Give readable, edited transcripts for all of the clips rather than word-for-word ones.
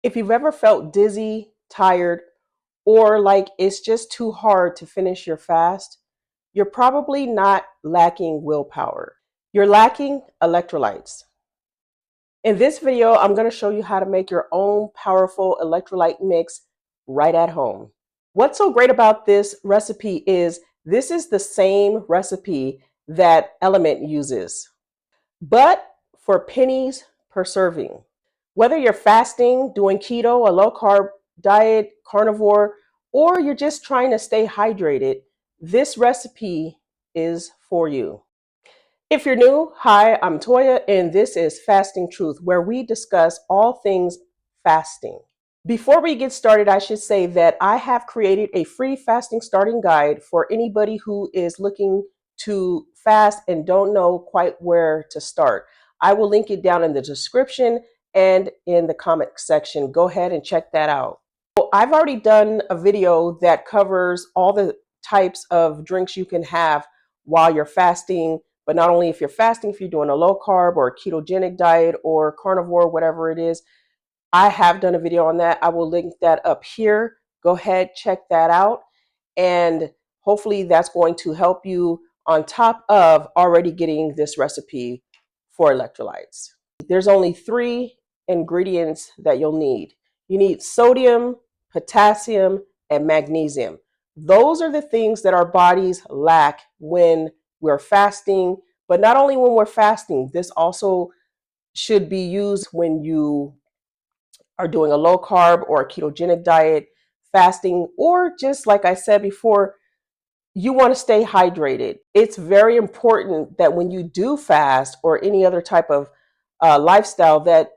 If you've ever felt dizzy, tired, or like it's just too hard to finish your fast, you're probably not lacking willpower. You're lacking electrolytes. In this video, I'm going to show you how to make your own powerful electrolyte mix right at home. What's so great about this recipe is this is the same recipe that Element uses, but for pennies per serving. Whether you're fasting, doing keto, a low carb diet, carnivore, or you're just trying to stay hydrated, this recipe is for you. If you're new, hi, I'm Toya, and this is Fasting Truth, where we discuss all things fasting. Before we get started, I should say that I have created a free fasting starting guide for anybody who is looking to fast and don't know quite where to start. I will link it down in the description and in the comment section. Go ahead and check that out. So I've already done a video that covers all the types of drinks you can have while you're fasting, but not only if you're fasting, if you're doing a low carb or a ketogenic diet or carnivore, whatever it is. I have done a video on that. I will link that up here. Go ahead, check that out. And hopefully that's going to help you on top of already getting this recipe for electrolytes. There's only 3 ingredients that you'll need. You need sodium, potassium, and magnesium. Those are the things that our bodies lack when we're fasting, but not only when we're fasting, this also should be used when you are doing a low carb or a ketogenic diet, fasting, or just like I said before, you want to stay hydrated. It's very important that when you do fast or any other type of lifestyle that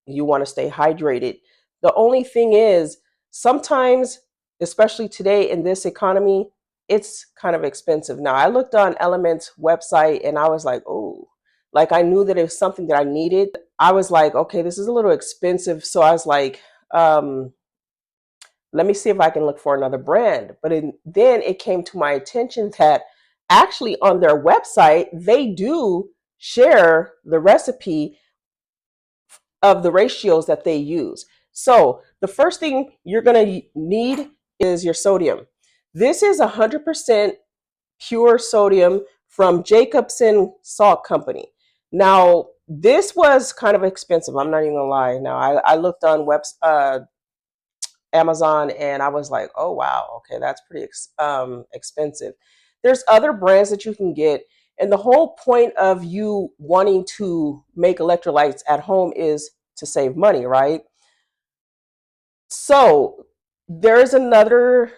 you want to stay hydrated. The only thing is sometimes, especially today in this economy, it's kind of expensive. Now, I looked on Element's website and I was like, oh, like I knew that it was something that I needed. I was like, okay, this is a little expensive. So I was like, let me see if I can look for another brand. But then it came to my attention that actually on their website, they do share the recipe of the ratios that they use. So the first thing you're going to need is your sodium. This is 100% pure sodium from Jacobson Salt Company. Now, this was kind of expensive. I'm not even gonna lie. Now, I looked on Amazon and I was like, oh wow, okay, that's pretty expensive. There's other brands that you can get, and the whole point of you wanting to make electrolytes at home is to save money, right? So there's several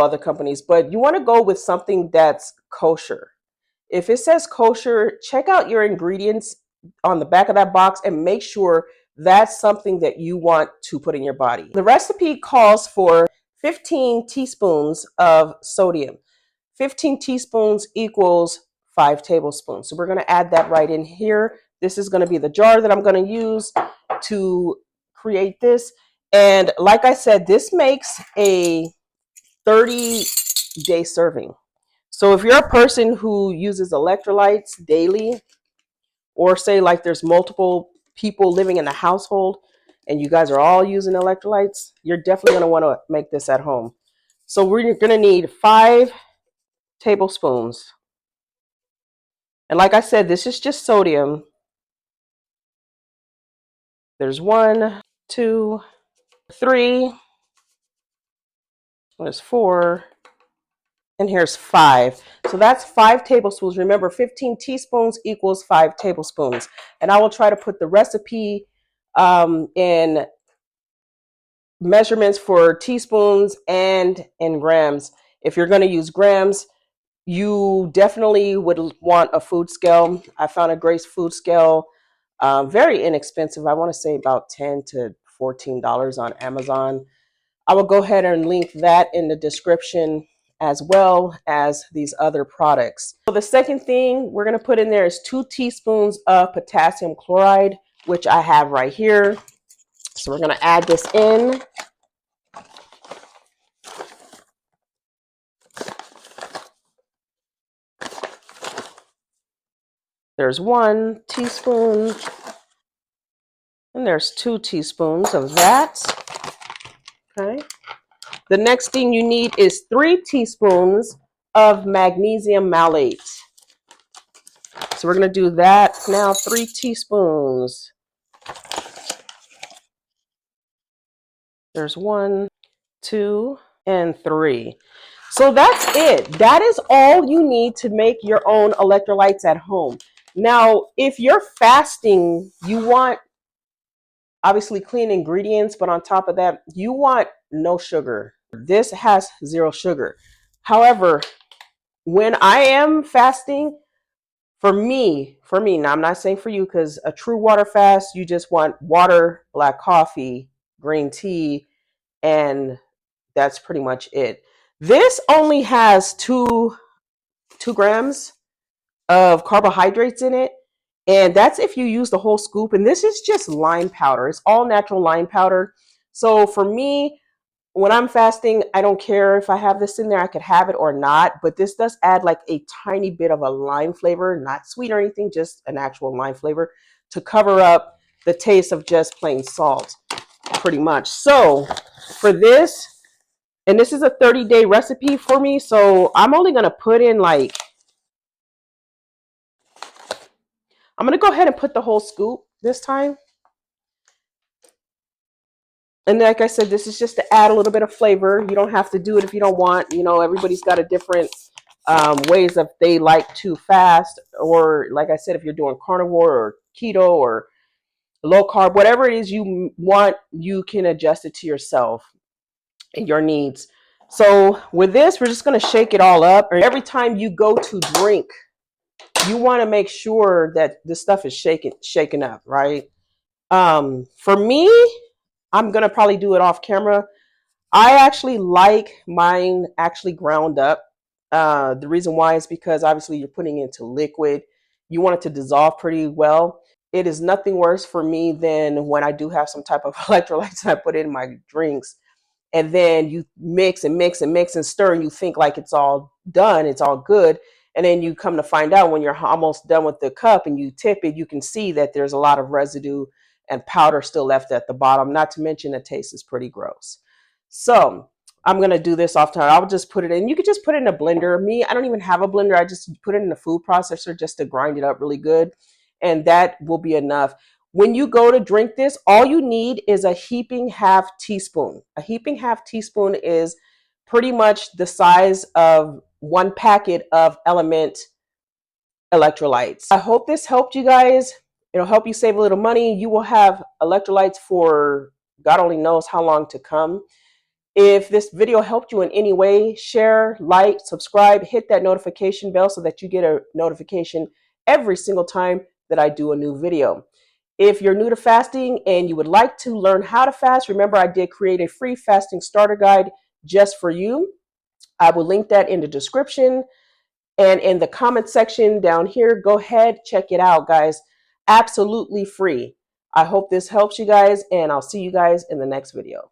other companies, but you want to go with something that's kosher. If it says kosher, check out your ingredients on the back of that box and make sure that's something that you want to put in your body. The recipe calls for 15 teaspoons of sodium. 15 teaspoons equals 5 tablespoons. So we're going to add that right in here. This is going to be the jar that I'm going to use to create this. And like I said, this makes a 30-day serving. So if you're a person who uses electrolytes daily, or say like there's multiple people living in a household and you guys are all using electrolytes, you're definitely going to want to make this at home. So we're going to need 5 tablespoons. And like I said, this is just sodium. There's 1, 2, 3. There's 4. And here's 5. So that's 5 tablespoons. Remember, 15 teaspoons equals 5 tablespoons. And I will try to put the recipe in measurements for teaspoons and in grams. If you're going to use grams, you definitely would want a food scale. I found a Grace food scale, very inexpensive. I want to say about $10 to $14 on Amazon. I will go ahead and link that in the description as well as these other products. So the second thing we're going to put in there is 2 teaspoons of potassium chloride, which I have right here. So we're going to add this in. There's 1 teaspoon. And there's 2 teaspoons of that. Okay. The next thing you need is 3 teaspoons of magnesium malate. So we're going to do that now, 3 teaspoons. There's 1, 2, and 3. So that's it. That is all you need to make your own electrolytes at home. Now, if you're fasting, you want obviously clean ingredients, but on top of that, you want no sugar. This has 0 sugar. However, when I am fasting, for me, now I'm not saying for you, because a true water fast, you just want water, black coffee, green tea, and that's pretty much it. This only has 2 grams of carbohydrates in it, and that's if you use the whole scoop. And this is just lime powder. It's all natural lime powder. So for me, when I'm fasting, I don't care if I have this in there. I could have it or not, but this does add like a tiny bit of a lime flavor, not sweet or anything, just an actual lime flavor to cover up the taste of just plain salt, pretty much. So for this, and this is a 30-day recipe for me, so I'm only going to put in like, I'm going to go ahead and put the whole scoop this time. And like I said, this is just to add a little bit of flavor. You don't have to do it if you don't want. You know, everybody's got a different ways that they like to fast. Or like I said, if you're doing carnivore or keto or low carb, whatever it is you want, you can adjust it to yourself and your needs. So with this, we're just going to shake it all up. Every time you go to drink, you want to make sure that this stuff is shaken up, right? For me, I'm going to probably do it off camera. I actually like mine actually ground up. The reason why is because obviously you're putting it into liquid. You want it to dissolve pretty well. It is nothing worse for me than when I do have some type of electrolytes and I put it in my drinks. And then you mix and mix and mix and stir, and you think like it's all done, it's all good. And then you come to find out when you're almost done with the cup and you tip it, you can see that there's a lot of residue and powder still left at the bottom. Not to mention the taste is pretty gross. So I'm going to do this off time. I'll just put it in. You could just put it in a blender. Me, I don't even have a blender. I just put it in a food processor just to grind it up really good. And that will be enough. When you go to drink this, all you need is a heaping half teaspoon. A heaping half teaspoon is pretty much the size of 1 packet of Element electrolytes. I hope this helped you guys. It'll help you save a little money. You will have electrolytes for God only knows how long to come. If this video helped you in any way, share, like, subscribe, hit that notification bell so that you get a notification every single time that I do a new video. If you're new to fasting and you would like to learn how to fast, remember I did create a free fasting starter guide just for you. I will link that in the description and in the comment section down here. Go ahead, check it out, guys. Absolutely free. I hope this helps you guys, and I'll see you guys in the next video.